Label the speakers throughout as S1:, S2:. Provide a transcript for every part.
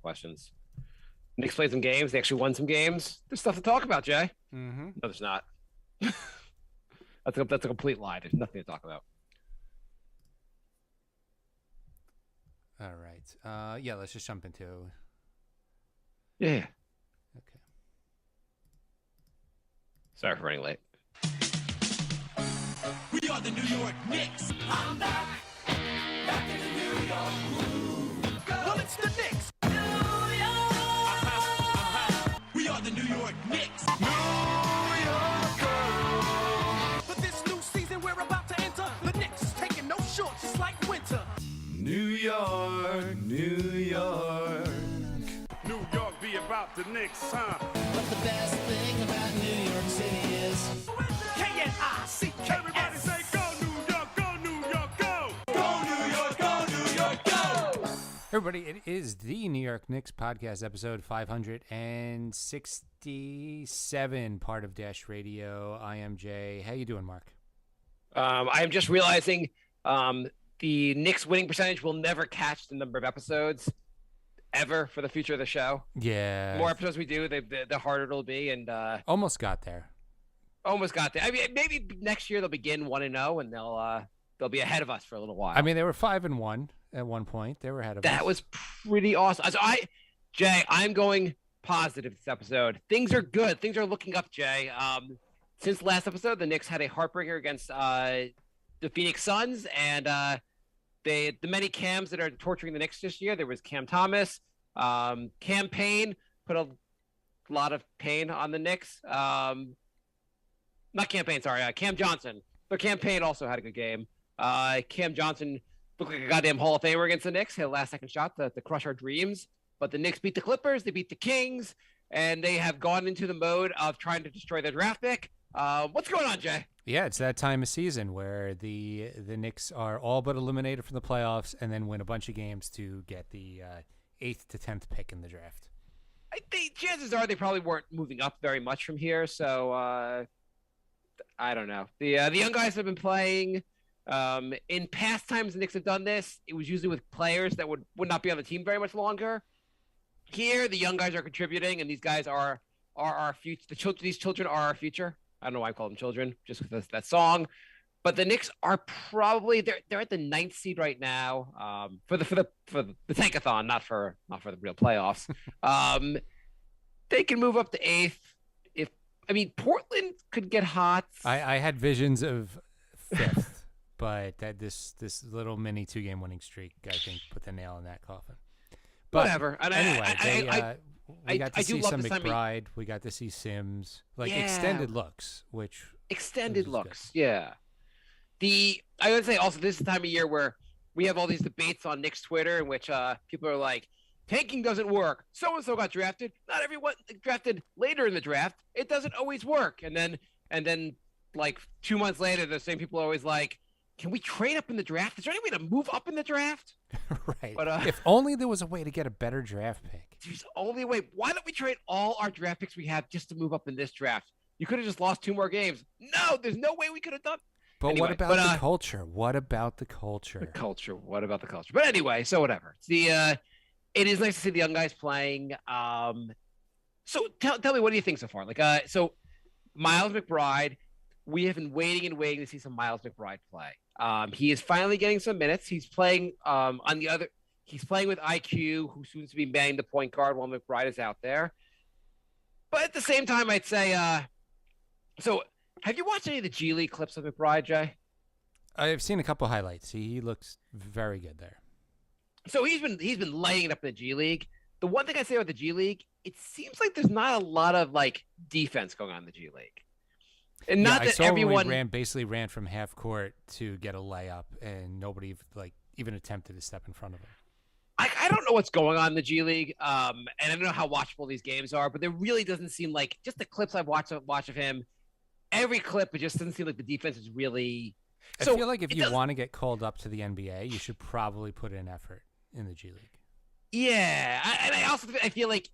S1: questions. Knicks played some games. They actually won some games. There's stuff to talk about, Jay.
S2: Mm-hmm.
S1: No, there's not. That's a complete lie. There's nothing to talk about.
S2: All right. Yeah, let's just jump into.
S1: Yeah.
S2: Okay.
S1: Sorry for running late.
S3: We are the New York Knicks. I'm back in the New York groove. Well, it's the Knicks. New York. We are the New York Knicks. New York. For this new season we're about to enter, the Knicks taking no shorts, just like winter.
S4: New York, New York.
S5: New York be about the Knicks, huh?
S3: But the best thing about New York City is K-N-I-C-K-S.
S5: Everybody say go New York, go New York, go!
S3: Go New York, go New York, go!
S2: Everybody, it is the New York Knicks Podcast, episode 567, part of Dash Radio. I am Jay. How you doing, Mark?
S1: I am just realizing the Knicks winning percentage will never catch the number of episodes ever for the future of the show.
S2: Yeah.
S1: The more episodes we do, the harder it'll be. And
S2: Almost got there.
S1: almost got there. I mean, maybe next year they'll begin 1-0, and they'll be ahead of us for a little while.
S2: I mean, they were 5-1 at one point. They were ahead of us.
S1: That was pretty awesome. So Jay, I'm going positive this episode. Things are good. Things are looking up, Jay. Since last episode, the Knicks had a heartbreaker against the Phoenix Suns, and the many Cams that are torturing the Knicks this year. There was Cam Thomas, Cam Payne put a lot of pain on the Knicks. Not Cam Payne, sorry, Cam Johnson. But Cam Payne also had a good game. Cam Johnson looked like a goddamn Hall of Famer against the Knicks. Hit a last-second shot to crush our dreams. But the Knicks beat the Clippers, they beat the Kings, and they have gone into the mode of trying to destroy their draft pick. What's going on, Jay?
S2: Yeah, it's that time of season where the Knicks are all but eliminated from the playoffs and then win a bunch of games to get the 8th to 10th pick in the draft.
S1: I think chances are they probably weren't moving up very much from here, so I don't know. The young guys have been playing. In past times the Knicks have done this, it was usually with players that would not be on the team very much longer. Here, the young guys are contributing, and these guys are our future. These children are our future. I don't know why I call them children, just with that song. But the Knicks are probably they're at the 9th seed right now for the tankathon, not for the real playoffs. They can move up to 8th. Portland could get hot.
S2: I had visions of 5th, but this little mini 2-game winning streak, I think, put the nail in that coffin. But
S1: whatever. And
S2: anyway, we got to see some
S1: this
S2: McBride. We got to see Sims,
S1: Yeah.
S2: extended looks,
S1: Extended
S2: was
S1: looks, yeah. I would say also this is the time of year where we have all these debates on Knicks Twitter in which people are like, tanking doesn't work. So-and-so got drafted. Not everyone drafted later in the draft. It doesn't always work. And then like 2 months later, the same people are always like, can we trade up in the draft? Is there any way to move up in the draft?
S2: Right.
S1: But,
S2: if only there was a way to get a better draft pick.
S1: There's only a way. Why don't we trade all our draft picks we have just to move up in this draft? You could have just lost 2 more games. No, there's no way we could have done.
S2: But
S1: anyway,
S2: what about the culture? What about the culture?
S1: The culture. What about the culture? But anyway, so whatever. It is nice to see the young guys playing. So tell me, what do you think so far? So Miles McBride, we have been waiting to see some Miles McBride play. He is finally getting some minutes. He's playing he's playing with IQ, who seems to be manning the point guard while McBride is out there. But at the same time, I'd say, so have you watched any of the G League clips of McBride, Jay?
S2: I've seen a couple highlights. He looks very good there.
S1: So he's been laying it up in the G League. The one thing I say about the G League, it seems like there's not a lot of defense going on in the G League. And not that everyone
S2: basically ran from half court to get a layup, and nobody even attempted to step in front of him.
S1: I don't know what's going on in the G League, and I don't know how watchable these games are, but there really doesn't seem like, just the clips I've watched of him, every clip, it just doesn't seem like the defense is really.
S2: I feel like if you want to get called up to the NBA, you should probably put in effort in the G League.
S1: Yeah, I feel like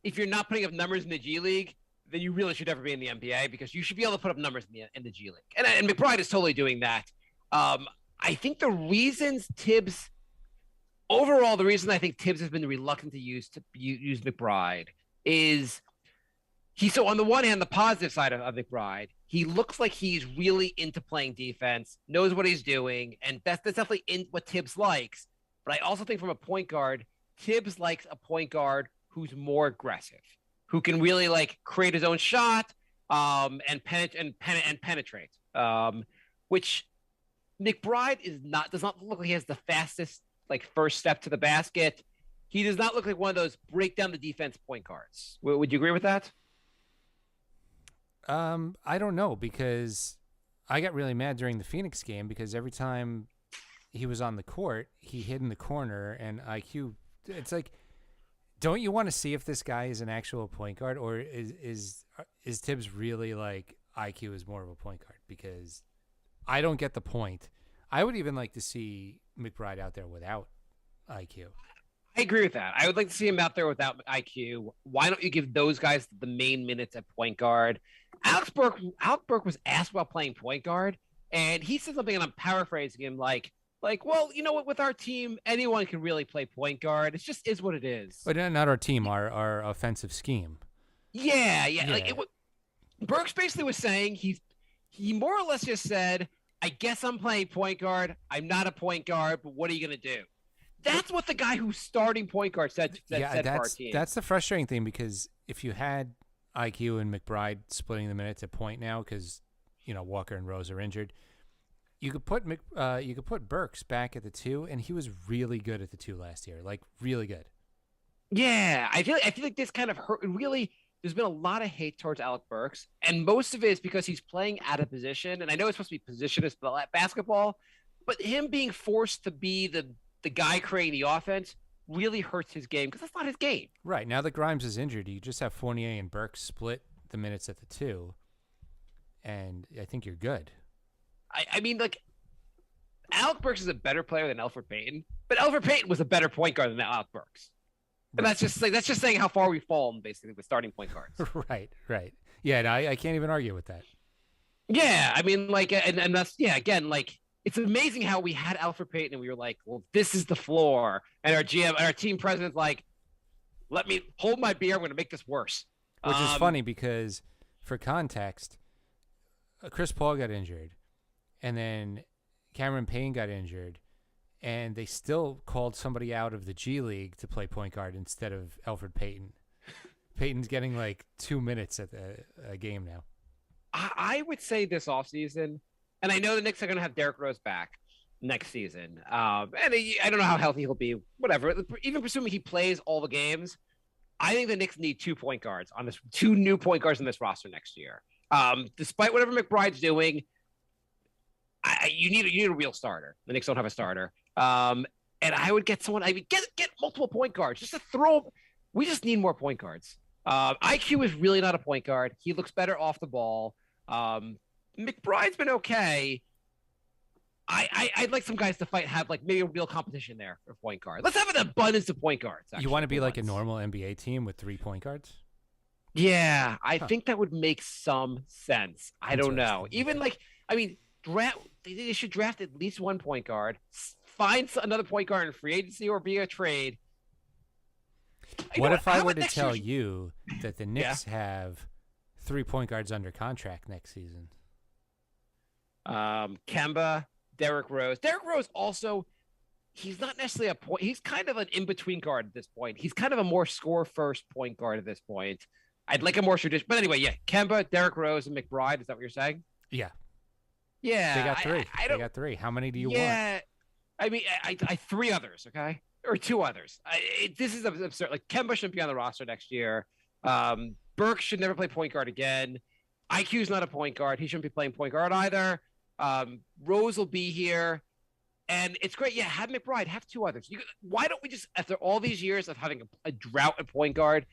S1: if you're not putting up numbers in the G League, then you really should never be in the NBA, because you should be able to put up numbers in the G League. And McBride is totally doing that. I think the reasons Tibbs overall, the reason I think Tibbs has been reluctant to use McBride is so on the one hand, the positive side of McBride, he looks like he's really into playing defense, knows what he's doing, and that's definitely in what Tibbs likes. But I also think from a point guard, Tibbs likes a point guard who's more aggressive, who can really like create his own shot, and penetrate. Which McBride does not look like he has the fastest like first step to the basket. He does not look like one of those break down the defense point guards. Would you agree with that?
S2: I don't know, because I got really mad during the Phoenix game because every time he was on the court, he hid in the corner, and IQ. It's like, don't you want to see if this guy is an actual point guard, or is Tibbs really like IQ is more of a point guard? Because I don't get the point. I would even like to see McBride out there without IQ.
S1: I agree with that. I would like to see him out there without IQ. Why don't you give those guys the main minutes at point guard? Alex Burke was asked about playing point guard, and he said something, and I'm paraphrasing him, like, well, you know what? With our team, anyone can really play point guard. It just is what it is.
S2: But not our team, our offensive scheme.
S1: Yeah. Like Burks basically was saying he more or less just said, I guess I'm playing point guard. I'm not a point guard, but what are you going to do? That's what the guy who's starting point guard said for our team.
S2: That's the frustrating thing, because if you had IQ and McBride splitting the minutes at point now, because Walker and Rose are injured, you could put Burks back at the 2, and he was really good at the 2 last year, like really good.
S1: Yeah, I feel like this kind of hurt. Really, there's been a lot of hate towards Alec Burks, and most of it is because he's playing out of position. And I know it's supposed to be positionist basketball, but him being forced to be the guy creating the offense really hurts his game, because that's not his game.
S2: Right. Now that Grimes is injured, you just have Fournier and Burks split the minutes at the 2, and I think you're good.
S1: I mean, like, Alec Burks is a better player than Elfrid Payton, but Elfrid Payton was a better point guard than Alec Burks. And that's just saying how far we've fallen, basically, with starting point guards.
S2: Right. Yeah, and I can't even argue with that.
S1: Yeah, I mean, like, and that's, yeah, again, like, it's amazing how we had Elfrid Payton and we were like, well, this is the floor. And our GM, our team president's like, let me hold my beer. I'm going to make this worse.
S2: Which is funny because, for context, Chris Paul got injured, and then Cameron Payne got injured, and they still called somebody out of the G League to play point guard instead of Elfrid Payton. Payton's getting like 2 minutes at a game now.
S1: I would say this offseason, and I know the Knicks are going to have Derrick Rose back next season. And I don't know how healthy he'll be, whatever. Even presuming he plays all the games, I think the Knicks need 2 point guards on this, 2 new point guards on this roster next year. Despite whatever McBride's doing, you need a real starter. The Knicks don't have a starter. And I would get someone, get multiple point guards just to throw. We just need more point guards. IQ is really not a point guard. He looks better off the ball. McBride's been okay. I'd like some guys to have like maybe a real competition there for point guard. Let's have an abundance of point guards.
S2: You want to be like a normal NBA team with 3 point guards?
S1: Yeah, I think that would make some sense. I don't know. Even like, I mean, they should draft at least 1 point guard, find another point guard in free agency or via trade.
S2: What if I were to tell you that the Knicks have 3 point guards under contract next season?
S1: Kemba, Derrick Rose. Derrick Rose also, he's not necessarily a point. He's kind of an in-between guard at this point. He's kind of a more score-first point guard at this point. I'd like a more traditional. But anyway, yeah, Kemba, Derrick Rose, and McBride. Is that what you're saying?
S2: Yeah.
S1: Yeah.
S2: They got 3. They got 3. How many do you want?
S1: Yeah. I mean, I 3 others, okay? Or 2 others. This is absurd. Like, Kemba shouldn't be on the roster next year. Burke should never play point guard again. IQ's not a point guard. He shouldn't be playing point guard either. Rose will be here. And it's great. Yeah, have McBride. Have 2 others. Why don't we just, after all these years of having a drought at point guard,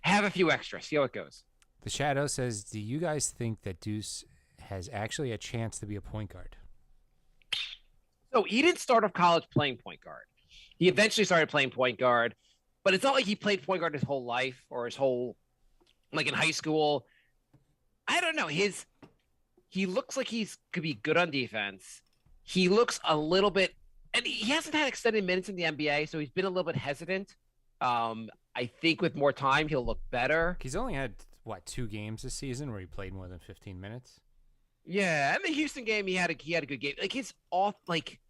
S1: have a few extras? See how it goes.
S2: The Shadow says, do you guys think that Deuce has actually a chance to be a point guard?
S1: So he didn't start off college playing point guard. He eventually started playing point guard, but it's not like he played point guard his whole life or his whole, like in high school. I don't know. He looks like could be good on defense. He looks a little bit, and he hasn't had extended minutes in the NBA, so he's been a little bit hesitant. I think with more time, he'll look better.
S2: He's only had, 2 games this season where he played more than 15 minutes?
S1: Yeah, and the Houston game, he had a good game. Like, he's off, like,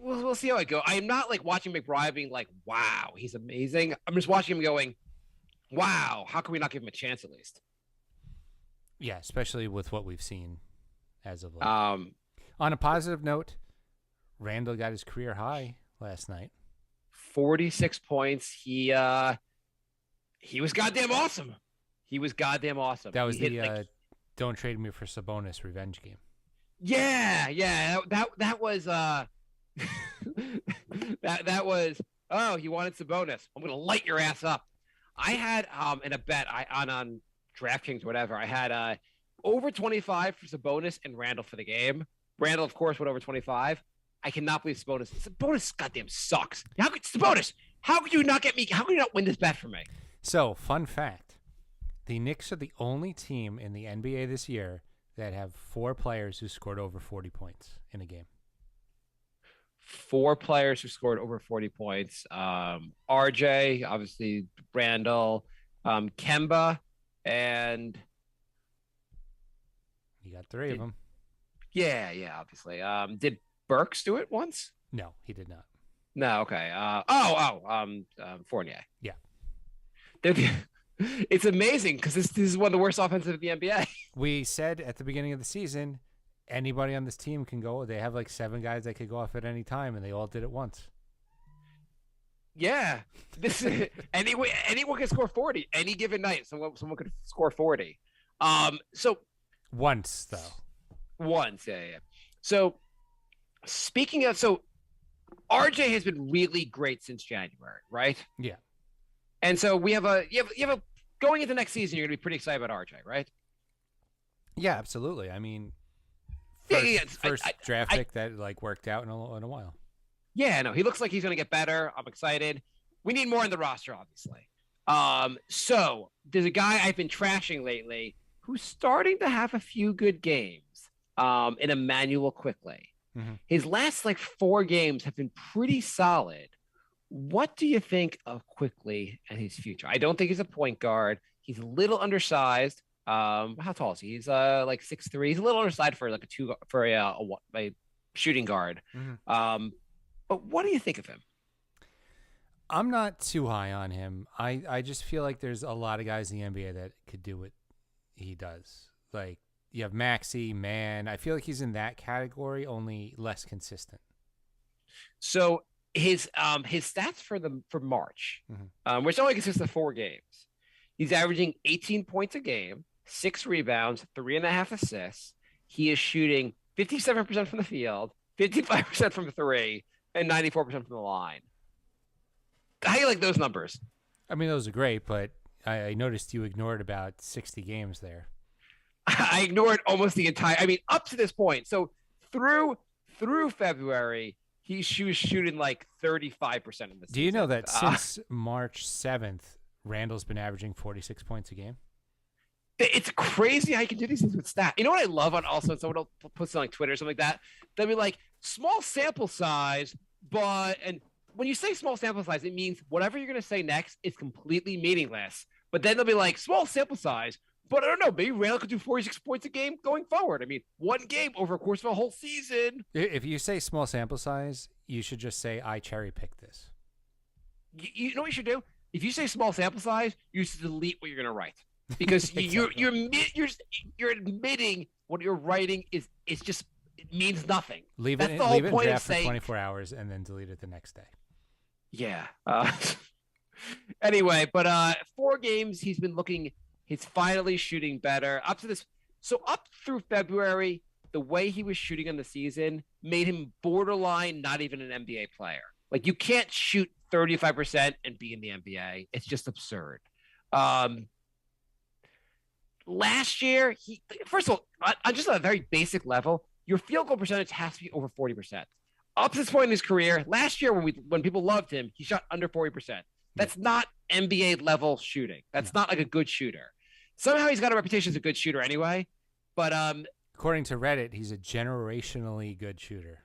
S1: we'll see how it goes. I'm not, like, watching McBride being like, wow, he's amazing. I'm just watching him going, wow, how can we not give him a chance at least?
S2: Yeah, especially with what we've seen as of late.
S1: Um,
S2: On a positive note, Randall got his career high last night.
S1: 46 points. He was goddamn awesome. He was goddamn awesome.
S2: That was
S1: He
S2: the
S1: hit,
S2: don't trade me for Sabonis revenge game.
S1: yeah. That was that was. Oh, you wanted Sabonis? I'm gonna light your ass up. I had in a bet on DraftKings or whatever. I had over 25 for Sabonis and Randall for the game. Randall, of course, went over 25. I cannot believe Sabonis goddamn sucks. Sabonis? How could you not get me? How could you not win this bet for me?
S2: So, fun fact. The Knicks are the only team in the NBA this year that have 4 players who scored over 40 points in a game.
S1: 4 players who scored over 40 points. RJ, obviously Randall, Kemba, and
S2: You got 3 of them.
S1: yeah, obviously. Did Burks do it once?
S2: No, he did not.
S1: No, okay. Fournier.
S2: Yeah.
S1: It's amazing because this is one of the worst offenses of the NBA.
S2: We said at the beginning of the season, anybody on this team can go. They have like 7 guys that could go off at any time, and they all did it once.
S1: Yeah, anyone can score 40 any given night. Someone could score 40. So
S2: Once, though.
S1: once, yeah. So speaking of, RJ has been really great since January, right?
S2: Yeah.
S1: And so you have a going into next season, you're gonna be pretty excited about RJ, right?
S2: Yeah, absolutely. I mean,
S1: Yeah,
S2: first draft pick that like worked out in a while.
S1: Yeah, no, he looks like he's gonna get better. I'm excited. We need more in the roster, obviously. So there's a guy I've been trashing lately who's starting to have a few good games. In Emmanuel Quickly.
S2: Mm-hmm.
S1: His last 4 games have been pretty solid. What do you think of Quickly and his future? I don't think he's a point guard. He's a little undersized. How tall is he? He's 6'3". He's a little undersized for a shooting guard.
S2: Mm-hmm.
S1: But what do you think of him?
S2: I'm not too high on him. I just feel like there's a lot of guys in the NBA that could do what he does. Like, you have Maxey, Man. I feel like he's in that category, only less consistent.
S1: So his stats for March,
S2: Mm-hmm.
S1: which only consists of 4 games, he's averaging 18 points a game, 6 rebounds, 3.5 assists. He is shooting 57% from the field, 55% from 3, and 94% from the line. How do you like those numbers?
S2: I mean, those are great, but I noticed you ignored about 60 games there.
S1: I ignored almost the entire. I mean, up to this point. So through February, he was shooting 35% in the season.
S2: Do you know that since March 7th, Randall's been averaging 46 points a game?
S1: It's crazy how you can do these things with stats. You know what I love on also someone will post on Twitter or something like that. They'll be like, small sample size, and when you say small sample size, it means whatever you're going to say next is completely meaningless. But then they'll be like, small sample size, but I don't know, maybe Randall could do 46 points a game going forward. I mean, 1 game over a course of a whole season.
S2: If you say small sample size, you should just say, I cherry-picked this.
S1: You know what you should do? If you say small sample size, you should delete what you're going to write. Because
S2: Exactly.
S1: you're admitting what you're writing it means nothing.
S2: Leave
S1: That's
S2: it
S1: the whole
S2: in
S1: point of
S2: draft for
S1: saying-
S2: 24 hours and then delete it the next day.
S1: Yeah. Anyway, but 4 games he's been looking. He's finally shooting better. Up through February, the way he was shooting on the season made him borderline not even an NBA player. Like, you can't shoot 35% and be in the NBA. It's just absurd. Last year, first of all, on just a very basic level, your field goal percentage has to be over 40%. Up to this point in his career, last year when people loved him, he shot under 40%. That's not NBA level shooting. That's not like a good shooter. Somehow he's got a reputation as a good shooter anyway. But
S2: according to Reddit, he's a generationally good shooter.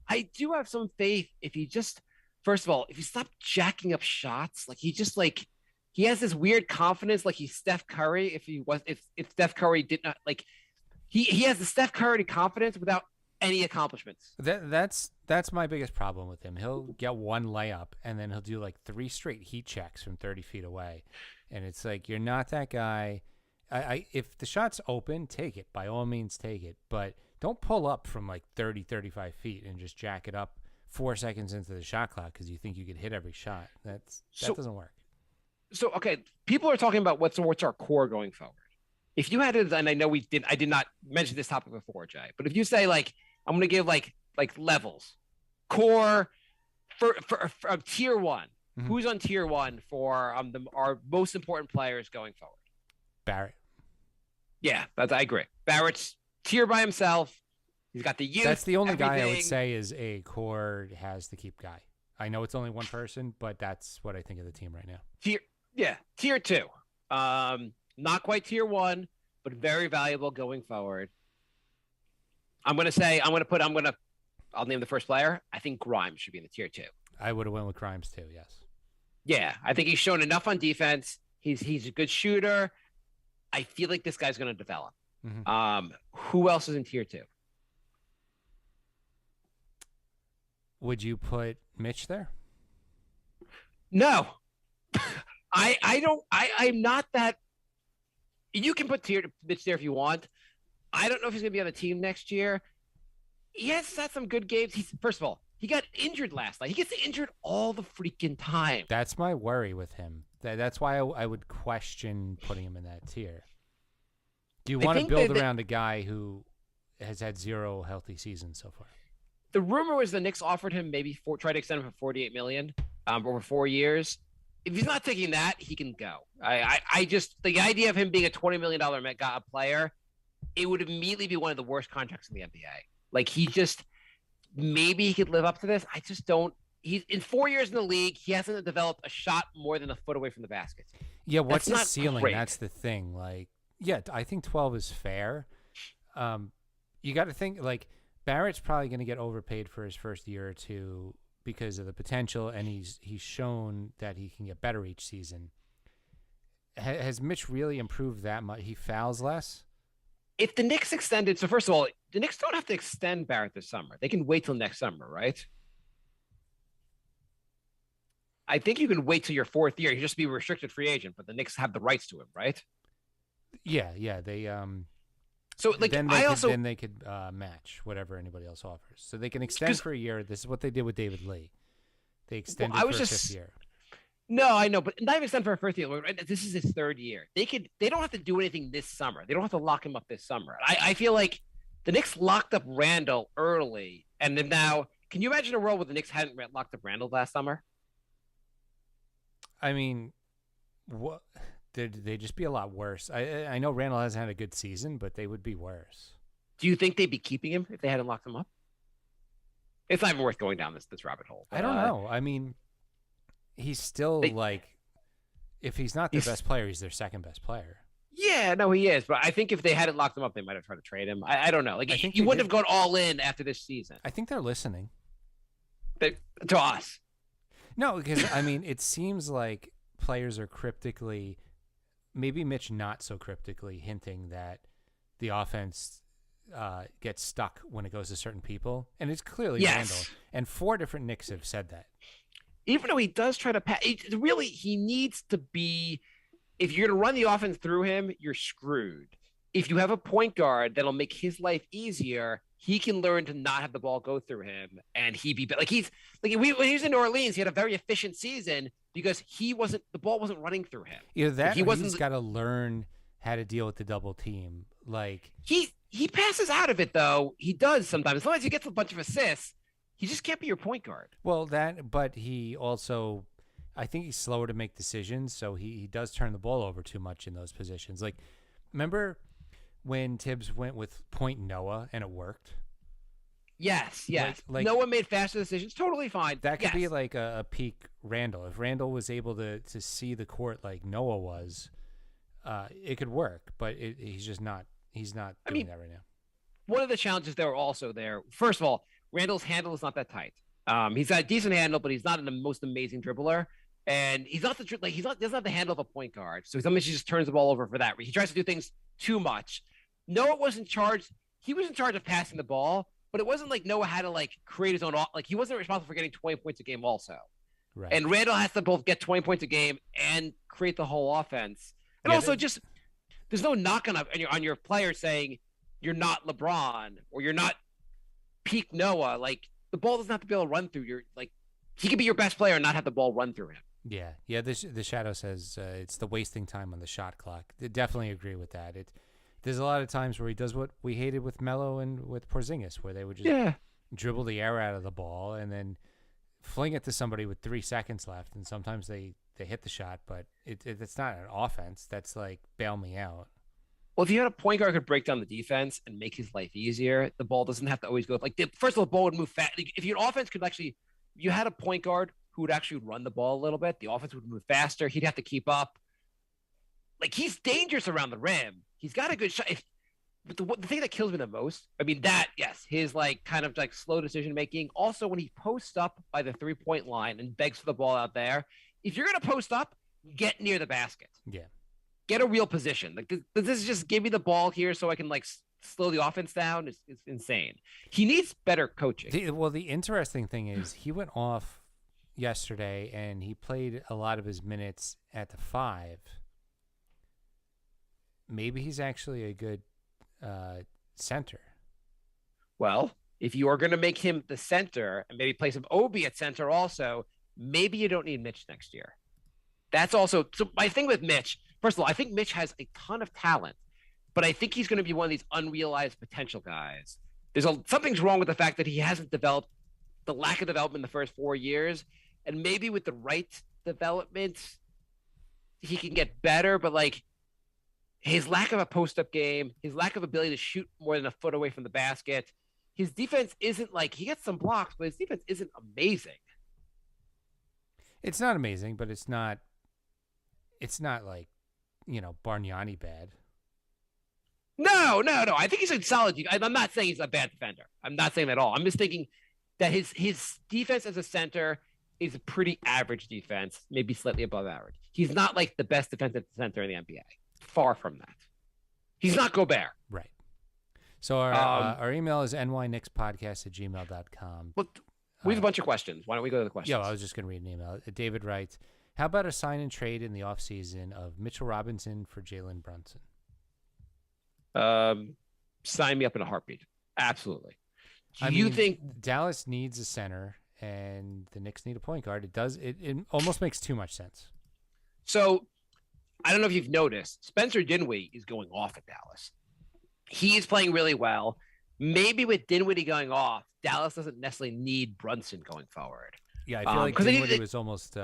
S1: I do have some faith if he just, first of all, if he stopped jacking up shots, like he has this weird confidence, like he's Steph Curry. If Steph Curry did not like, he has the Steph Curry confidence without any accomplishments.
S2: That's my biggest problem with him. He'll get one layup and then he'll do like 3 straight heat checks from 30 feet away, and it's like, you're not that guy. If the shot's open, take it. By all means, take it. But don't pull up from like 30, 35 feet and just jack it up 4 seconds into the shot clock because you think you could hit every shot. That doesn't work.
S1: So, okay, people are talking about what's our core going forward. If you had to, and I know I did not mention this topic before, Jay, but if you say, like, I'm going to give like levels, core for tier 1, who's on tier 1 for our most important players going forward?
S2: Barrett.
S1: Yeah, I agree. Barrett's tier by himself. He's got the youth.
S2: That's the only guy I would say is a core has to keep guy. I know it's only one person, but that's what I think of the team right now. Tier 2. Not quite tier 1, but very valuable going forward. I'll name the first player. I think Grimes should be in the tier 2. I would have went with Grimes too, yes.
S1: Yeah, I think he's shown enough on defense. He's a good shooter. I feel like this guy's going to develop. Who else is in tier 2?
S2: Would you put Mitch there?
S1: No. I'm not that. You can put Mitch there if you want. I don't know if he's going to be on the team next year. He has had some good games. First of all, he got injured last night. He gets injured all the freaking time.
S2: That's my worry with him. That's why I would question putting him in that tier. Do you want to build around a guy who has had 0 healthy seasons so far?
S1: The rumor was the Knicks offered him try to extend him for $48 million over 4 years. If he's not taking that, he can go. I just, the idea of him being a $20 million player, it would immediately be one of the worst contracts in the NBA. Like, maybe he could live up to this. I just don't. He's in 4 years in the league. He hasn't developed a shot more than a foot away from the basket.
S2: Yeah, what's his ceiling?
S1: Great.
S2: That's the thing. Like, yeah, I think 12 is fair. You got to think, like, Barrett's probably going to get overpaid for his first year or two because of the potential, and he's shown that he can get better each season. Has Mitch really improved that much? He fouls less?
S1: If the Knicks extended, so first of all, the Knicks don't have to extend Barrett this summer. They can wait till next summer, right? I think you can wait till your 4th year. You just be a restricted free agent, but the Knicks have the rights to him, right?
S2: Yeah. They
S1: so like
S2: then they could match whatever anybody else offers. So they can extend for a year. This is what they did with David Lee. They extended for a 5th year.
S1: No, I know, but not even extend for a 1st year. This is his 3rd year. They don't have to do anything this summer. They don't have to lock him up this summer. I feel like the Knicks locked up Randall early, and then now, can you imagine a world where the Knicks hadn't locked up Randall last summer?
S2: I mean, what? They'd just be a lot worse. I know Randall hasn't had a good season, but they would be worse.
S1: Do you think they'd be keeping him if they hadn't locked him up? It's not even worth going down this rabbit hole.
S2: I don't know. I mean, he's still if he's not their best player, he's their 2nd best player.
S1: Yeah, no, he is. But I think if they hadn't locked him up, they might have tried to trade him. I don't know. Like, he wouldn't have gone all in after this season.
S2: I think they're listening.
S1: To us.
S2: No, because, I mean, it seems like players are cryptically, maybe Mitch not so cryptically, hinting that the offense gets stuck when it goes to certain people. And it's clearly Randall. And 4 different Knicks have said that.
S1: Even though he does try to pass, he needs to be, if you're going to run the offense through him, you're screwed. If you have a point guard that'll make his life easier, he can learn to not have the ball go through him, and when he was in New Orleans, he had a very efficient season because the ball wasn't running through him.
S2: Either that, he's got to learn how to deal with the double team. Like,
S1: he passes out of it though. He does sometimes. As long as he gets a bunch of assists, he just can't be your point guard.
S2: Well, but he also, I think he's slower to make decisions, so he does turn the ball over too much in those positions. Like, remember when Tibbs went with point Noah and it worked?
S1: Yes.
S2: Like
S1: Noah made faster decisions. Totally fine.
S2: That could be like a peak Randall. If Randall was able to see the court like Noah was, it could work. But he's just not. He's not doing that right now.
S1: One of the challenges that were also there. First of all, Randall's handle is not that tight. He's got a decent handle, but he's not the most amazing dribbler. And he's not doesn't have the handle of a point guard. So sometimes he just turns the ball over for that. He tries to do things too much. Noah was in charge. He was in charge of passing the ball, but it wasn't like Noah had to like create his own. Like he wasn't responsible for getting 20 points a game also.
S2: Right.
S1: And Randall has to both get 20 points a game and create the whole offense. And also just there's no knock on your player saying you're not LeBron or you're not peak Noah. Like the ball doesn't have to be able to run through your like he could be your best player and not have the ball run through him.
S2: Yeah. The shadow says it's the wasting time on the shot clock. I definitely agree with that. There's a lot of times where he does what we hated with Melo and with Porzingis, where they would just dribble the air out of the ball and then fling it to somebody with 3 seconds left. And sometimes they hit the shot, but it's not an offense. That's like bail me out.
S1: Well, if you had a point guard who could break down the defense and make his life easier, the ball doesn't have to always go. First of all, the ball would move fast. Like, if your offense could actually, you had a point guard who would actually run the ball a little bit, the offense would move faster. He'd have to keep up. Like, he's dangerous around the rim. He's got a good shot. But the thing that kills me the most, I mean, his like kind of like slow decision making. Also, when he posts up by the 3-point line and begs for the ball out there, if you're gonna post up, get near the basket.
S2: Yeah.
S1: Get a real position. Like this is just give me the ball here so I can like slow the offense down. It's insane. He needs better coaching.
S2: The interesting thing is he went off yesterday and he played a lot of his minutes at the 5. Maybe he's actually a good center.
S1: Well, if you are going to make him the center and maybe play some Obi at center also, maybe you don't need Mitch next year. That's also so my thing with Mitch. First of all, I think Mitch has a ton of talent, but I think he's going to be one of these unrealized potential guys. Something's wrong with the fact that he hasn't developed, the lack of development in the first 4 years, and maybe with the right development, he can get better. But like his lack of a post-up game, his lack of ability to shoot more than a foot away from the basket, his defense isn't like he gets some blocks, but his defense isn't amazing.
S2: It's not amazing, but it's not like, Bargnani bad.
S1: No. I think he's a solid. I'm not saying he's a bad defender. I'm not saying that at all. I'm just thinking that his defense as a center is a pretty average defense, maybe slightly above average. He's not like the best defensive center in the NBA. Far from that. He's not Gobert.
S2: Right. So our email is nyknickspodcast@gmail.com.
S1: But we have a bunch of questions. Why don't we go to the questions?
S2: Yeah, I was just going to read an email. David writes, how about a sign and trade in the offseason of Mitchell Robinson for Jalen Brunson?
S1: Sign me up in a heartbeat. Absolutely.
S2: Do you think Dallas needs a center and the Knicks need a point guard? It almost makes too much sense.
S1: So I don't know if you've noticed, Spencer Dinwiddie is going off at Dallas. He is playing really well. Maybe with Dinwiddie going off, Dallas doesn't necessarily need Brunson going forward.
S2: Yeah, I feel like Dinwiddie was almost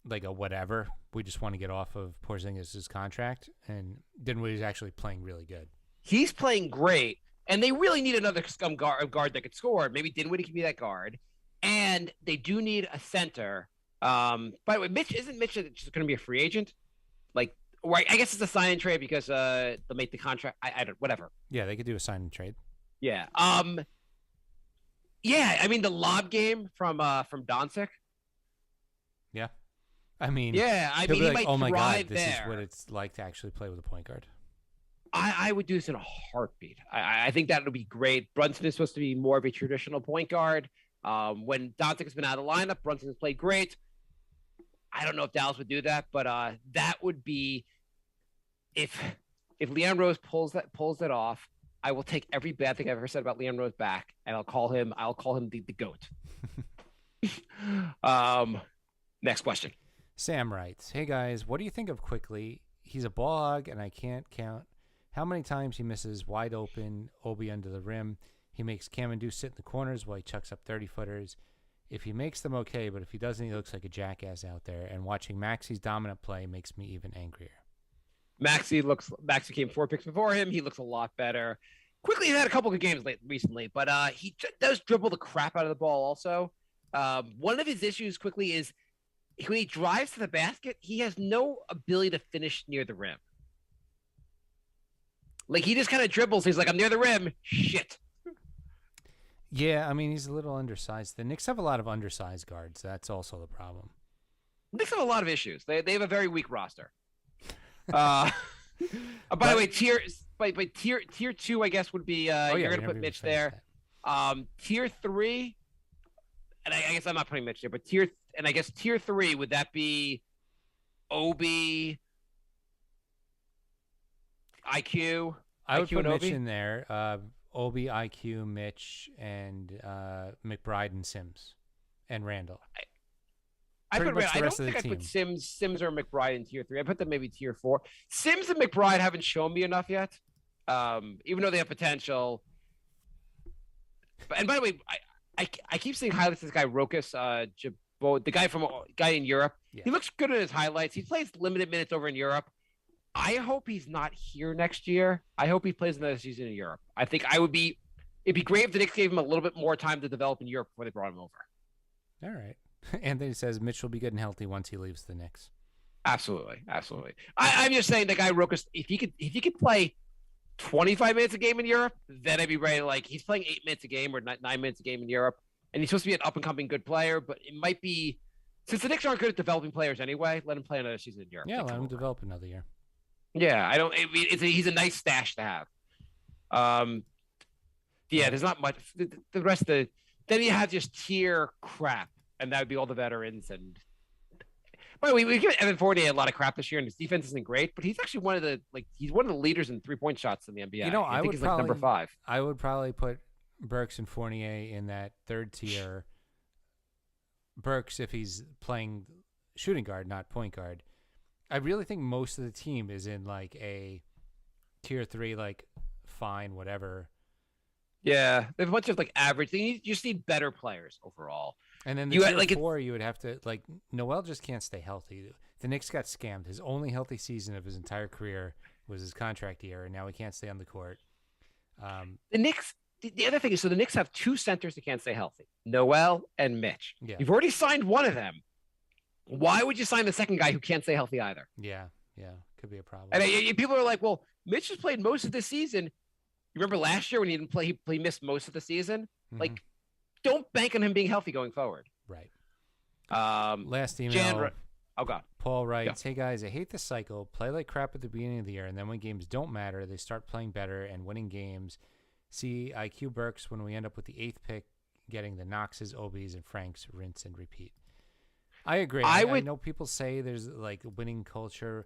S2: like a whatever. We just want to get off of Porzingis' contract, and Dinwiddie's actually playing really good.
S1: He's playing great, and they really need another scum guard that could score. Maybe Dinwiddie can be that guard, and they do need a center. By the way, isn't Mitch just going to be a free agent? Like, right? I guess it's a sign and trade because they'll make the contract. I don't. Whatever.
S2: Yeah, they could do a sign and trade.
S1: Yeah. Yeah. I mean, the lob game from Doncic.
S2: Yeah. I mean,
S1: he
S2: like,
S1: might
S2: oh my God, this
S1: there.
S2: is what it's like to actually play with a point guard.
S1: I would do this in a heartbeat. I think that would be great. Brunson is supposed to be more of a traditional point guard. When Doncic has been out of the lineup, Brunson has played great. I don't know if Dallas would do that, but that would be if Leon Rose pulls it off. I will take every bad thing I've ever said about Leon Rose back, and I'll call him the GOAT. Next question.
S2: Sam writes, hey guys, what do you think of Quickly? He's a ball hog, and I can't count how many times he misses wide open Obi under the rim. He makes Cam and Deuce sit in the corners while he chucks up 30-footers. If he makes them, okay, but if he doesn't, he looks like a jackass out there. And watching Maxi's dominant play makes me even angrier.
S1: Maxi came 4 picks before him. He looks a lot better. Quickly had a couple good games recently, but he does dribble the crap out of the ball also. One of his issues Quickly is when he drives to the basket, he has no ability to finish near the rim. Like, he just kind of dribbles. He's like, I'm near the rim. Shit.
S2: Yeah, I mean, he's a little undersized. The Knicks have a lot of undersized guards. That's also the problem.
S1: The Knicks have a lot of issues. They have a very weak roster. By the way, tier 2, I guess, would be you're going to put Mitch there. Tier 3, and I guess I'm not putting Mitch there, but tier 3, would that be Obi, IQ?
S2: I would put Mitch
S1: Obi?
S2: in there. Obi, IQ, Mitch, and McBride and Sims, and Randall.
S1: I don't think I put Sims or McBride in tier 3. I put them maybe tier 4. Sims and McBride haven't shown me enough yet, even though they have potential. And by the way, I keep seeing highlights of this guy Rokas, the guy in Europe. Yeah. He looks good in his highlights. He plays limited minutes over in Europe. I hope he's not here next year. I hope he plays another season in Europe. I think it'd be great if the Knicks gave him a little bit more time to develop in Europe before they brought him over.
S2: All right. Anthony says Mitch will be good and healthy once he leaves the Knicks.
S1: Absolutely. I'm just saying the guy Rokas, if he could play 25 minutes a game in Europe, then I'd be ready to he's playing 8 minutes a game or 9 minutes a game in Europe, and he's supposed to be an up and coming good player, but it might be since the Knicks aren't good at developing players anyway, let him play another season in Europe.
S2: Yeah, let him develop another year.
S1: Yeah, he's a nice stash to have. There's not much. The rest of then you have just tier crap, and that would be all the veterans. And by the way, we give Evan Fournier a lot of crap this year, and his defense isn't great, but he's actually one of the leaders in 3-point shots in the NBA. I think he's number 5.
S2: I would probably put Burks and Fournier in that third tier. Burks, if he's playing shooting guard, not point guard. I really think most of the team is in a tier 3, fine, whatever.
S1: Yeah, they have a bunch of average. You just need better players overall.
S2: And then tier 4, you would have to Noel just can't stay healthy. The Knicks got scammed. His only healthy season of his entire career was his contract year, and now he can't stay on the court.
S1: The Knicks. The other thing is, so the Knicks have 2 centers that can't stay healthy: Noel and Mitch.
S2: Yeah.
S1: You've already signed one of them. Why would you sign the second guy who can't stay healthy either?
S2: Yeah, could be a problem.
S1: And people are like, "Well, Mitch has played most of the season." You remember last year when he didn't play, he missed most of the season.
S2: Mm-hmm.
S1: Don't bank on him being healthy going forward.
S2: Right.
S1: Last
S2: email.
S1: Oh God.
S2: Paul writes, "Hey guys, I hate the cycle. Play like crap at the beginning of the year, and then when games don't matter, they start playing better and winning games. See IQ Burks when we end up with the 8th pick, getting the Knoxes, Obies, and Franks, rinse and repeat." I agree. I know people say there's winning culture.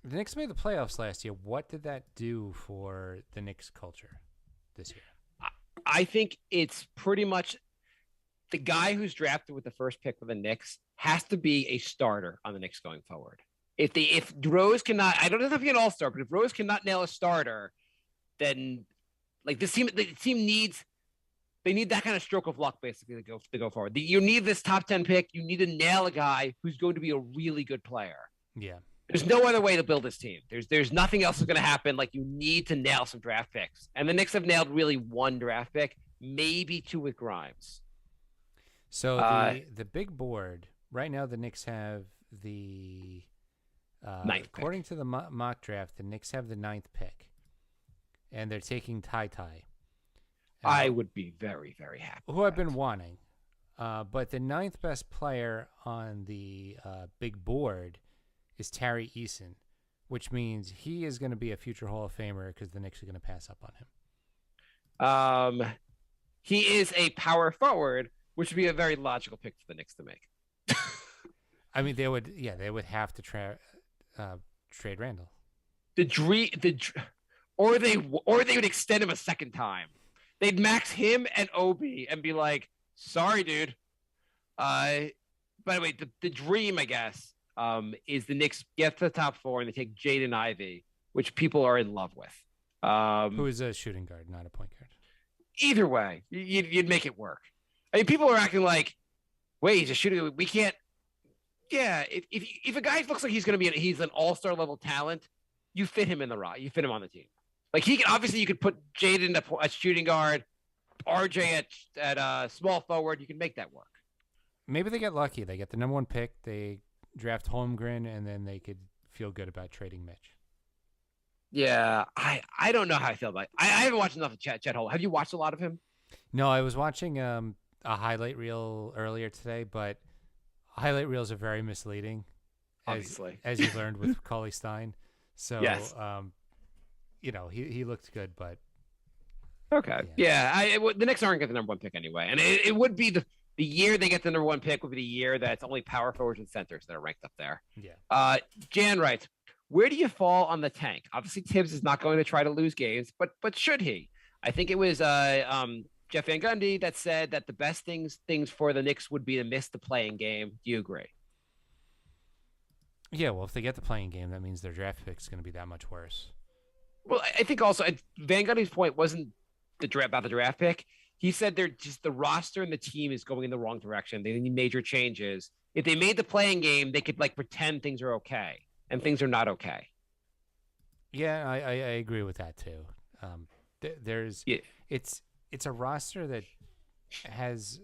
S2: The Knicks made the playoffs last year. What did that do for the Knicks culture this year?
S1: I think it's pretty much the guy who's drafted with the first pick for the Knicks has to be a starter on the Knicks going forward. If Rose cannot, I don't know if he can all-star, but if Rose cannot nail a starter, then this team, the team needs. They need that kind of stroke of luck, basically, to go forward. You need this top 10 pick. You need to nail a guy who's going to be a really good player.
S2: Yeah.
S1: There's no other way to build this team. There's nothing else that's going to happen. You need to nail some draft picks. And the Knicks have nailed really 1 draft pick, maybe 2 with Grimes.
S2: So the big board, right now the Knicks have the
S1: 9th
S2: according
S1: pick.
S2: to the mock draft, the Knicks have the 9th pick. And they're taking Ty.
S1: I would be very, very happy.
S2: Who I've been wanting. But the 9th best player on the big board is Tari Eason, which means he is going to be a future Hall of Famer because the Knicks are going to pass up on
S1: him. He is a power forward, which would be a very logical pick for the Knicks to make.
S2: I mean, they would have to trade Randall.
S1: Or they would extend him a second time. They'd max him and Obi and be like, "Sorry, dude." By the way, the dream, I guess, is the Knicks get to the top 4 and they take Jaden Ivey, which people are in love with.
S2: Who is a shooting guard, not a point guard.
S1: Either way, you'd make it work. I mean, people are acting like, "Wait, he's a shooting. We can't." Yeah, if a guy looks like he's an all-star level talent, you fit him in the rock. You fit him on the team. He can obviously you could put Jaden at shooting guard, RJ at small forward. You can make that work.
S2: Maybe they get lucky. They get the number 1 pick. They draft Holmgren, and then they could feel good about trading Mitch.
S1: Yeah, I don't know how I feel about it. I haven't watched enough of Chet Holmgren. Have you watched a lot of him?
S2: No, I was watching a highlight reel earlier today, but highlight reels are very misleading,
S1: Obviously.
S2: as you learned with Cauley Stein. So,
S1: Yes.
S2: He looked good, but
S1: Okay. Yeah. The Knicks aren't getting the number 1 pick anyway, and it would be the year they get the number 1 pick would be the year that's only power forwards and centers that are ranked up there.
S2: yeah.
S1: Jan writes, where do you fall on the tank? Obviously, Tibbs is not going to try to lose games, but should he? I think it was Jeff Van Gundy that said that the best things for the Knicks would be to miss the playing game. Do you agree?
S2: Yeah, well, if they get the playing game, that means their draft pick is going to be that much worse.
S1: Well, I think also Van Gundy's point wasn't about the draft pick. He said they're just the roster and the team is going in the wrong direction. They need major changes. If they made the playing game, they could pretend things are okay, and things are not okay.
S2: Yeah, I agree with that too. It's a roster that has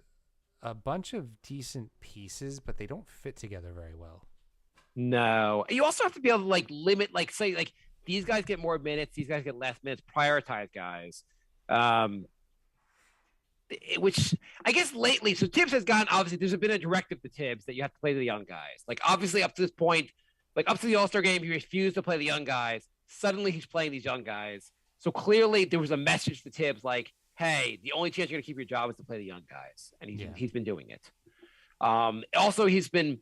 S2: a bunch of decent pieces, but they don't fit together very well.
S1: No, you also have to be able to limit, say these guys get more minutes, these guys get less minutes. Prioritize guys, which I guess lately. So Tibbs has gotten obviously. There's been a directive to Tibbs that you have to play the young guys. Obviously up to this point, up to the All-Star game, he refused to play the young guys. Suddenly he's playing these young guys. So clearly there was a message to Tibbs hey, the only chance you're going to keep your job is to play the young guys. And he's been doing it. Also, he's benefited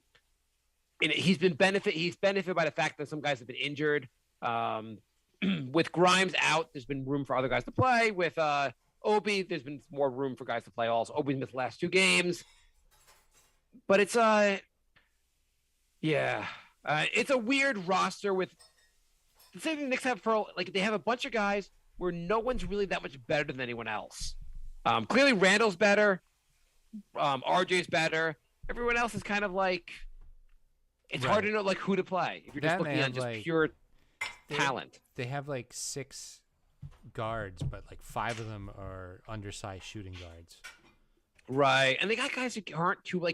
S1: by the fact that some guys have been injured. With Grimes out, there's been room for other guys to play. With Obi, there's been more room for guys to play also. Obi's missed the last 2 games. But it's it's a weird roster with the same thing the Knicks have for they have a bunch of guys where no one's really that much better than anyone else. Clearly Randall's better. RJ's better. Everyone else is kind of it's hard to know who to play if you're just looking at just pure talent.
S2: They have 6 guards, but 5 of them are undersized shooting guards.
S1: Right. And they got guys who aren't too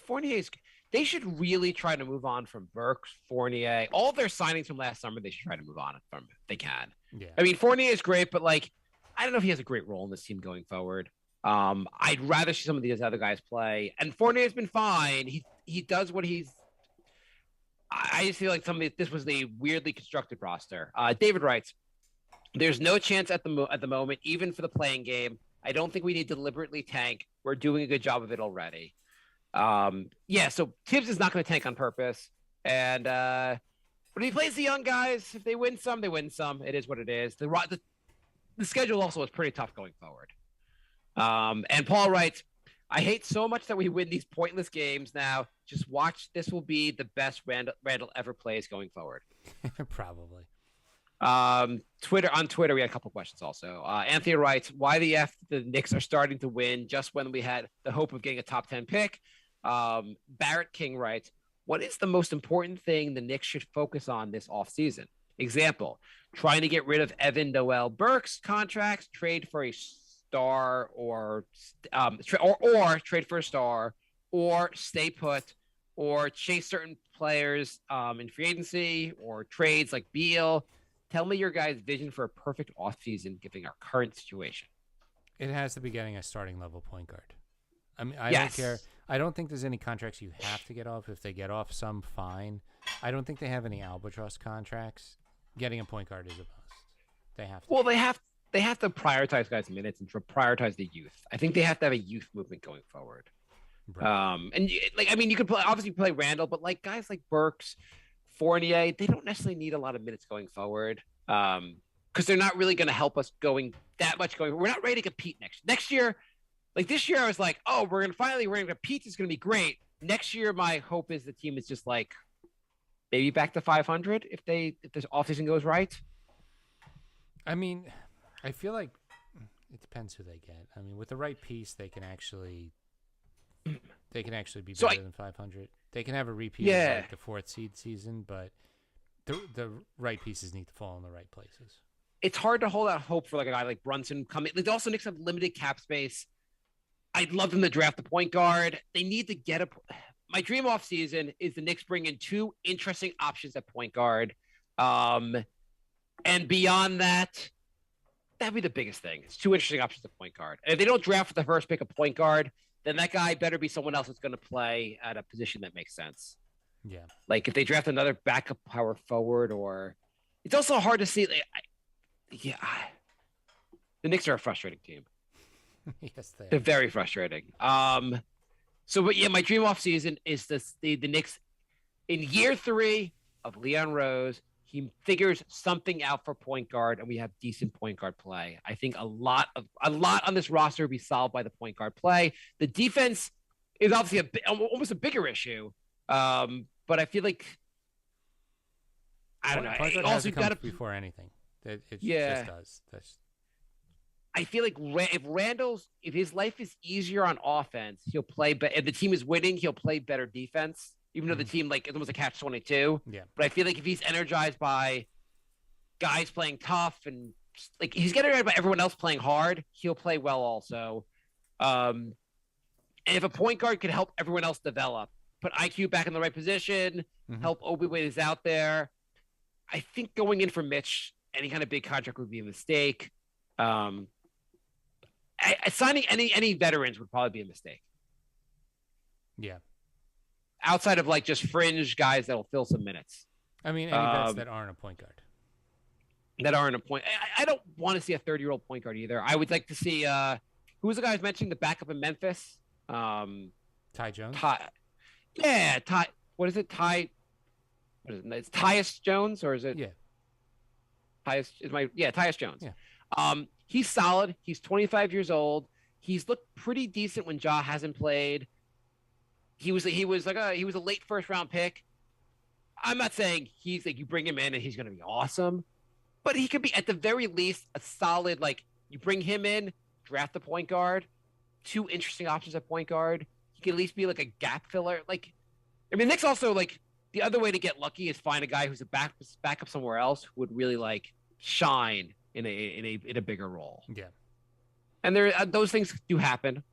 S1: Fournier's. They should really try to move on from Burks, Fournier. All their signings from last summer, they should try to move on from if they can.
S2: Yeah.
S1: I mean, Fournier is great, but I don't know if he has a great role in this team going forward. I'd rather see some of these other guys play. And Fournier's been fine. He does what he's. I just feel this was a weirdly constructed roster. David writes, "There's no chance at the moment, even for the playing game. I don't think we need to deliberately tank. We're doing a good job of it already." So Tibbs is not going to tank on purpose. And when he plays the young guys, if they win some, they win some. It is what it is. The schedule also is pretty tough going forward. And Paul writes, "I hate so much that we win these pointless games now. Just watch. This will be the best Randall ever plays going forward."
S2: Probably.
S1: On Twitter, we had a couple questions also. Anthony writes, "Why the the Knicks are starting to win just when we had the hope of getting a top 10 pick?" Barrett King writes, "What is the most important thing the Knicks should focus on this offseason? Example, trying to get rid of Evan Noel Burks contracts, trade for a star or trade for a star or stay put or chase certain players in free agency or trades like Beal. Tell me your guys' vision for a perfect offseason given our current situation."
S2: It has to be getting a starting level point guard. I mean, I
S1: Yes.
S2: don't care. I don't think there's any contracts you have to get off. If they get off some, fine. I don't think they have any albatross contracts. Getting a point guard is a must. They have to.
S1: Well, they have to prioritize guys' minutes and prioritize the youth. I think they have to have a youth movement going forward.
S2: Right.
S1: And you could obviously play Randall, but guys like Burks, Fournier, they don't necessarily need a lot of minutes going forward because they're not really going to help us going that much going. We're not ready to compete next year. This year, I was oh, we're going to compete. It's going to be great. Next year, my hope is the team is just maybe back to 500 if this offseason goes right.
S2: I mean, I feel like it depends who they get. I mean, with the right piece, they can actually be better than 500. They can have a repeat of the 4th seed season, but the right pieces need to fall in the right places.
S1: It's hard to hold out hope for a guy like Brunson coming. Also, Knicks have limited cap space. I'd love them to draft a point guard. They need to get my dream off season is the Knicks bring in 2 interesting options at point guard. And beyond that, that'd be the biggest thing. It's two interesting options at point guard. And if they don't draft with the first pick a point guard, then that guy better be someone else that's going to play at a position that makes sense.
S2: Yeah.
S1: Like if they draft another backup power forward, or it's also hard to see. The Knicks are a frustrating team.
S2: Yes,
S1: They're very frustrating. But my dream off season is the Knicks in year 3 of Leon Rose. He figures something out for point guard, and we have decent point guard play. I think a lot on this roster will be solved by the point guard play. The defense is obviously almost a bigger issue, but I feel like I don't know.
S2: Point guard
S1: Also,
S2: has to
S1: you've
S2: come
S1: got to
S2: before anything. It just does.
S1: I feel like if his life is easier on offense, he'll play. But if the team is winning, he'll play better defense. Even though the team is almost a catch-22.
S2: Yeah.
S1: But I feel like if he's energized by guys playing tough and he's getting energized by everyone else playing hard, he'll play well also. And if a point guard can help everyone else develop, put IQ back in the right position, help Obi when he's out there, I think going in for Mitch, any kind of big contract would be a mistake. Signing any veterans would probably be a mistake.
S2: Yeah.
S1: Outside of just fringe guys that'll fill some minutes.
S2: I mean, any vets that aren't a point guard.
S1: That aren't a point. I don't want to see a 30-year-old point guard either. I would like to see who was the guy I was mentioning, the backup in Memphis?
S2: Ty Jones?
S1: Ty. What is it? Ty. What is it? It's Tyus Jones, or is it?
S2: Yeah.
S1: Tyus Jones.
S2: Yeah.
S1: He's solid. He's 25 years old. He's looked pretty decent when Ja hasn't played. He was a late first round pick. I'm not saying he's you bring him in and he's going to be awesome, but he could be at the very least a solid, you bring him in, draft the point guard, 2 interesting options at point guard. He can at least be a gap filler. Knicks also the other way to get lucky is find a guy who's a backup somewhere else who would really shine in a bigger role.
S2: Yeah.
S1: And those things do happen.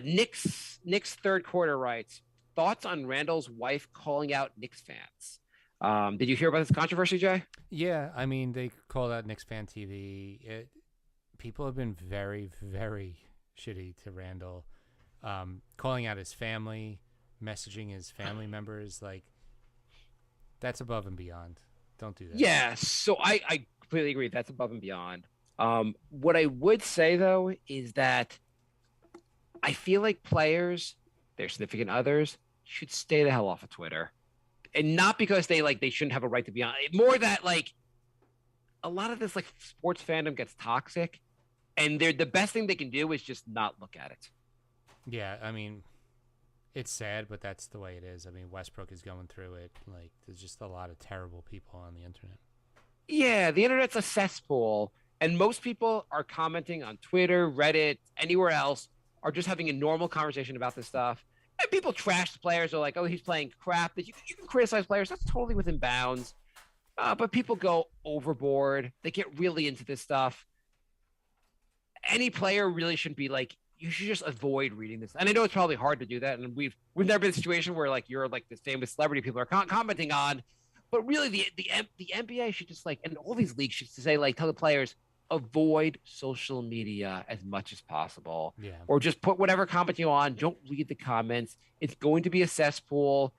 S1: Knicks third quarter writes, thoughts on Randall's wife calling out Knicks fans. Did you hear about this controversy, Jay?
S2: Yeah, I mean, they called out Knicks Fan TV. People have been very, very shitty to Randall, calling out his family, messaging his family members. That's above and beyond. Don't do that.
S1: Yeah, so I completely agree. That's above and beyond. What I would say, though, is that I feel like players, their significant others, should stay the hell off of Twitter. And not because they shouldn't have a right to be on it. More that a lot of this sports fandom gets toxic, and the best thing they can do is just not look at it.
S2: Yeah, I mean, it's sad, but that's the way it is. I mean, Westbrook is going through it. There's just a lot of terrible people on the internet.
S1: Yeah, the internet's a cesspool, and most people are commenting on Twitter, Reddit, anywhere else, are just having a normal conversation about this stuff. And people trash the players. Are oh, he's playing crap. That you can criticize players. That's totally within bounds. But people go overboard. They get really into this stuff. Any player really shouldn't be you should just avoid reading this. And I know it's probably hard to do that. And we've never been in a situation where you're this famous celebrity people are commenting on. But really, the NBA should just and all these leagues should say tell the players, avoid social media as much as possible.
S2: Yeah.
S1: Or just put whatever comment you on. Don't read the comments. It's going to be a cesspool.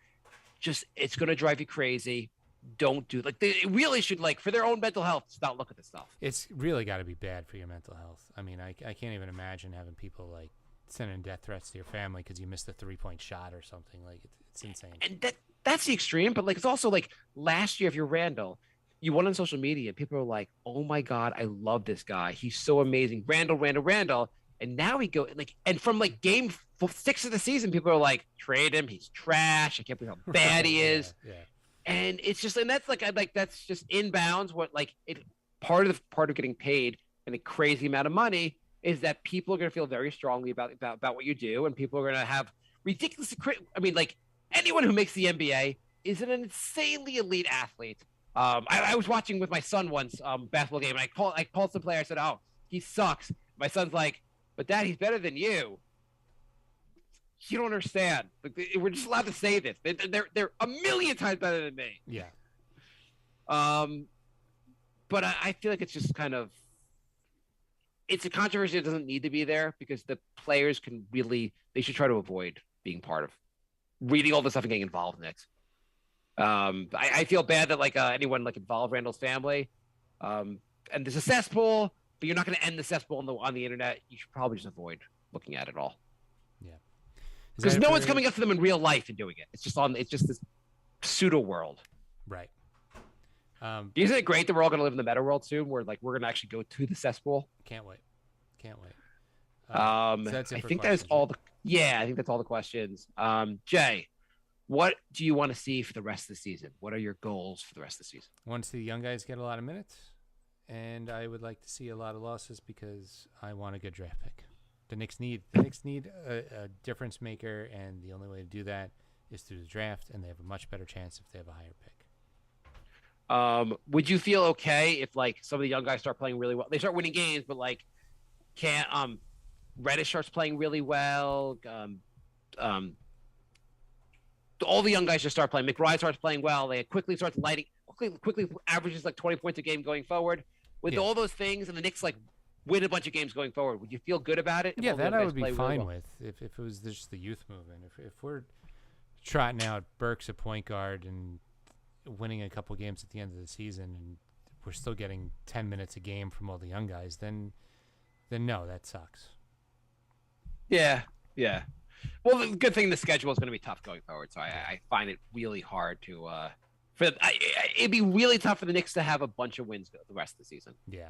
S1: It's going to drive you crazy. Don't do they really should for their own mental health, just not look at this stuff.
S2: It's really got to be bad for your mental health. I mean, I can't even imagine having people sending death threats to your family because you missed a 3-point shot or something. It's insane.
S1: And that's the extreme, but it's also last year, if you're Randall, you went on social media, people are like, oh my God, I love this guy. He's so amazing. Randall. And now he and from game 6 of the season, people are like, trade him. He's trash. I can't believe how bad he is.
S2: Yeah.
S1: And it's just, and that's that's just inbounds. What part of getting paid and a crazy amount of money is that people are going to feel very strongly about what you do. And people are going to have ridiculous, anyone who makes the NBA is an insanely elite athlete. I was watching with my son once basketball game, and I called some player. I said, "Oh, he sucks." My son's like, "But Dad, he's better than you." You don't understand. We're just allowed to say this. They're a million times better than me.
S2: Yeah.
S1: but I feel like it's just kind of it's a controversy that doesn't need to be there because the players can really they should try to avoid being part of reading all this stuff and getting involved in it. I feel bad that like anyone like involved Randall's family, and there's a cesspool, but you're not going to end the cesspool on the internet. You should probably just avoid looking at it all.
S2: Yeah,
S1: because no one's coming up to them in real life and doing it. It's just this pseudo world.
S2: Right.
S1: Isn't it great that we're all going to live in the meta world soon, where like we're going to actually go to the cesspool?
S2: Can't wait. So
S1: I think that's all the I think that's all the questions. Jay, what do you want to see for the rest of the season? What are your goals for the rest of the season?
S2: I want to see the young guys get a lot of minutes, and I would like to see a lot of losses because I want a good draft pick. The Knicks need a difference maker, and the only way to do that is through the draft, and they have a much better chance if they have a higher pick.
S1: Would you feel okay if like some of the young guys start playing really well? They start winning games, but like can't Reddish starts playing really well. All the young guys just start playing. McBride starts playing well. They quickly starts lighting. Quickly averages like 20 points a game going forward. With all those things, and the Knicks like win a bunch of games going forward, would you feel good about it?
S2: Yeah, that I would be fine with if it was just the youth movement. If we're trotting out Burks at point guard and winning a couple games at the end of the season, and we're still getting 10 minutes a game from all the young guys, then no, that sucks.
S1: Yeah. Well, the good thing the schedule is going to be tough going forward, so I find it really hard to it'd be really tough for the Knicks to have a bunch of wins the rest of the season.
S2: Yeah.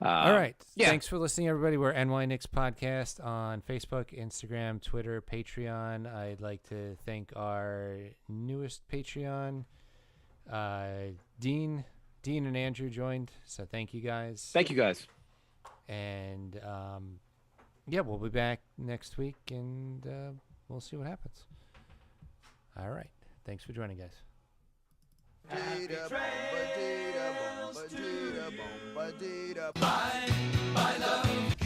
S2: All right.
S1: Yeah.
S2: Thanks for listening, everybody. We're NY Knicks Podcast on Facebook, Instagram, Twitter, Patreon. I'd like to thank our newest Patreon. Dean and Andrew joined, so thank you guys.
S1: Thank you guys.
S2: And we'll be back next week, and we'll see what happens. All right. Thanks for joining, guys.
S3: Bye, love.